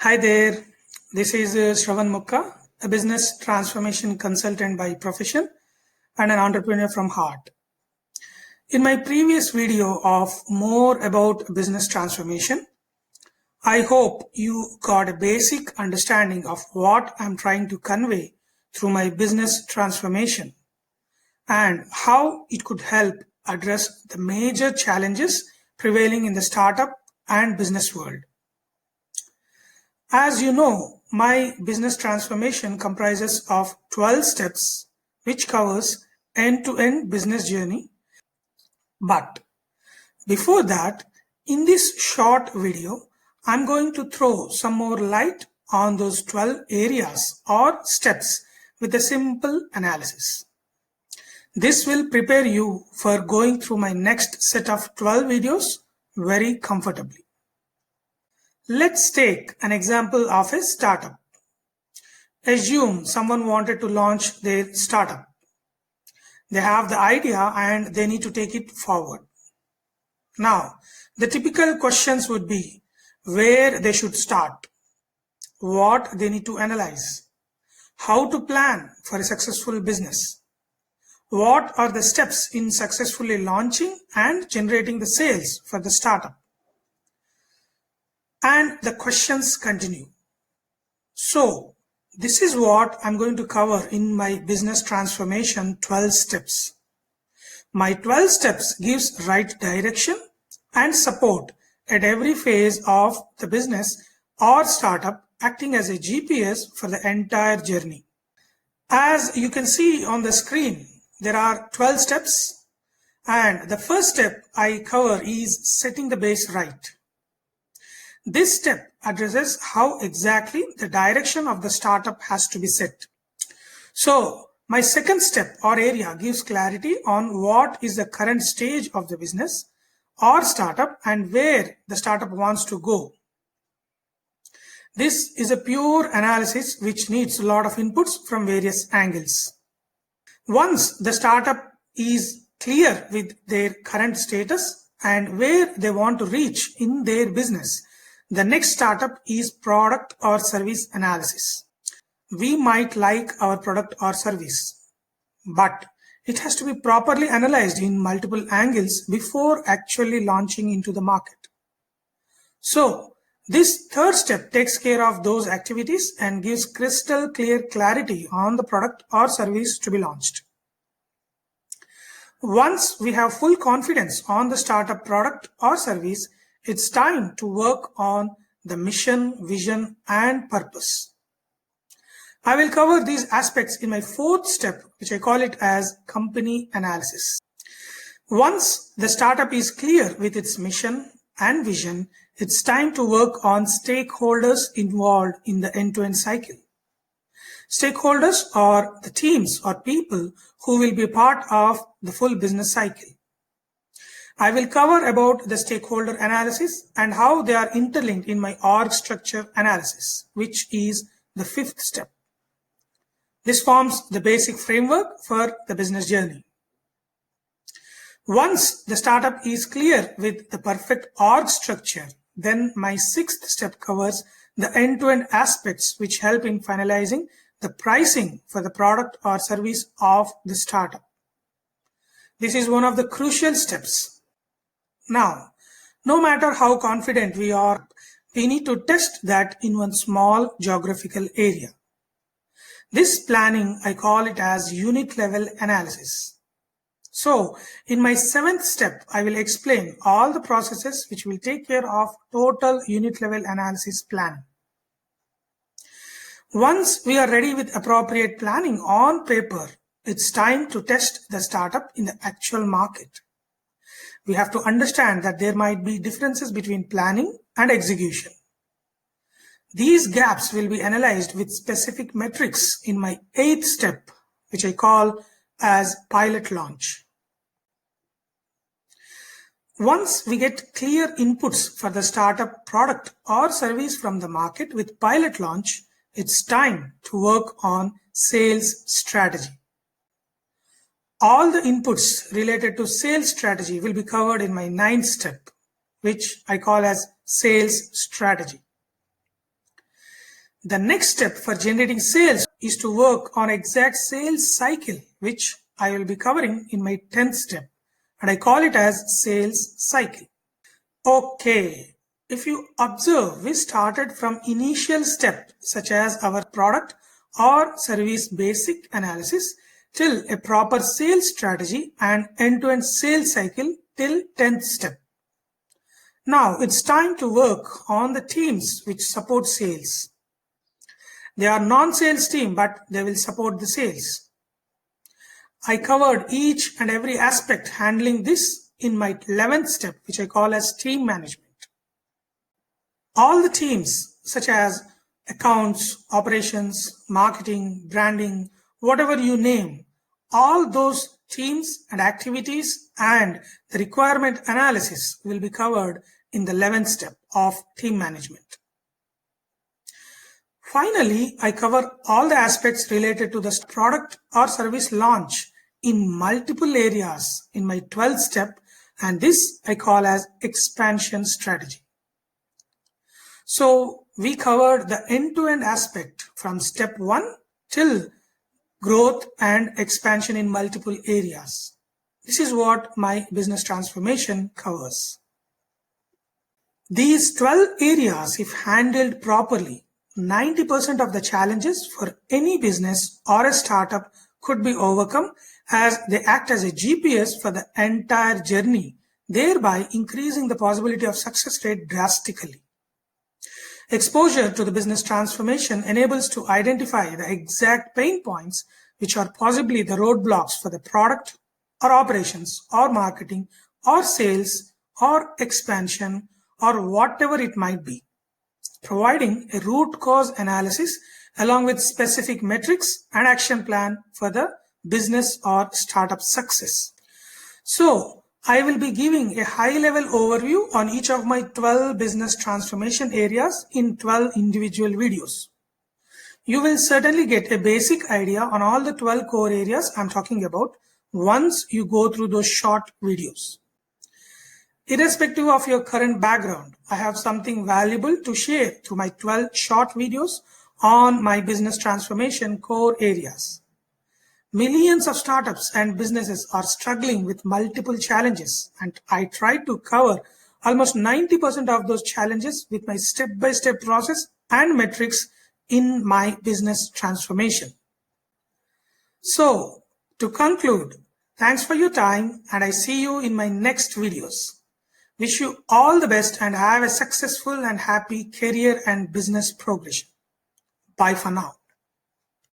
Hi there, this is Shravan Mukka, a business transformation consultant by profession and an entrepreneur from heart. In my previous video of more about business transformation, I hope you got a basic understanding of what I'm trying to convey through my business transformation and how it could help address the major challenges prevailing in the startup and business world. As you know, my business transformation comprises of 12 steps, which covers end-to-end business journey. But before that, in this short video, I'm going to throw some more light on those 12 areas or steps with a simple analysis. This will prepare you for going through my next set of 12 videos very comfortably. Let's take an example of a startup. Assume someone wanted to launch their startup. They have the idea and they need to take it forward. Now, the typical questions would be where they should start, what they need to analyze, how to plan for a successful business, what are the steps in successfully launching and generating the sales for the startup. And the questions continue. So, this is what I'm going to cover in my business transformation 12 steps. My 12 steps gives right direction and support at every phase of the business or startup, acting as a GPS for the entire journey. As you can see on the screen, there are 12 steps, and the first step I cover is setting the base right. This step addresses how exactly the direction of the startup has to be set. So, my second step or area gives clarity on what is the current stage of the business or startup and where the startup wants to go. This is a pure analysis which needs a lot of inputs from various angles. Once the startup is clear with their current status and where they want to reach in their business, the next startup is product or service analysis. We might like our product or service, but it has to be properly analyzed in multiple angles before actually launching into the market. So, this third step takes care of those activities and gives crystal clear clarity on the product or service to be launched. Once we have full confidence on the startup product or service, it's time to work on the mission, vision, and purpose. I will cover these aspects in my fourth step, which I call it as company analysis. Once the startup is clear with its mission and vision, it's time to work on stakeholders involved in the end-to-end cycle. Stakeholders are the teams or people who will be part of the full business cycle. I will cover about the stakeholder analysis and how they are interlinked in my org structure analysis, which is the fifth step. This forms the basic framework for the business journey. Once the startup is clear with the perfect org structure, then my sixth step covers the end-to-end aspects which help in finalizing the pricing for the product or service of the startup. This is one of the crucial steps. Now, no matter how confident we are, we need to test that in one small geographical area. This planning, I call it as unit level analysis. So, in my seventh step, I will explain all the processes which will take care of total unit level analysis planning. Once we are ready with appropriate planning on paper, it's time to test the startup in the actual market. We have to understand that there might be differences between planning and execution. These gaps will be analyzed with specific metrics in my eighth step, which I call as pilot launch. Once we get clear inputs for the startup product or service from the market with pilot launch, it's time to work on sales strategy. All the inputs related to sales strategy will be covered in my ninth step, which I call as sales strategy. The next step for generating sales is to work on exact sales cycle, which I will be covering in my 10th step, and I call it as sales cycle. Okay, if you observe, we started from initial step such as our product or service basic analysis till a proper sales strategy and end-to-end sales cycle till 10th step. Now it's time to work on the teams which support sales. They are non-sales team, but they will support the sales. I covered each and every aspect handling this in my 11th step, which I call as team management. All the teams such as accounts, operations, marketing, branding, whatever you name, all those teams and activities and the requirement analysis will be covered in the 11th step of team management. Finally, I cover all the aspects related to the product or service launch in multiple areas in my 12th step, and this I call as expansion strategy. So we covered the end-to-end aspect from step 1 till growth and expansion in multiple areas. This is what my business transformation covers. These 12 areas, if handled properly, 90% of the challenges for any business or a startup could be overcome, as they act as a GPS for the entire journey, thereby increasing the possibility of success rate drastically. Exposure to the business transformation enables to identify the exact pain points which are possibly the roadblocks for the product or operations or marketing or sales or expansion or whatever it might be, providing a root cause analysis along with specific metrics and action plan for the business or startup success. So I will be giving a high-level overview on each of my 12 business transformation areas in 12 individual videos. You will certainly get a basic idea on all the 12 core areas I'm talking about once you go through those short videos. Irrespective of your current background, I have something valuable to share through my 12 short videos on my business transformation core areas. Millions of startups and businesses are struggling with multiple challenges, and I try to cover almost 90% of those challenges with my step-by-step process and metrics in my business transformation. So, to conclude, thanks for your time, and I see you in my next videos. Wish you all the best and have a successful and happy career and business progression. Bye for now.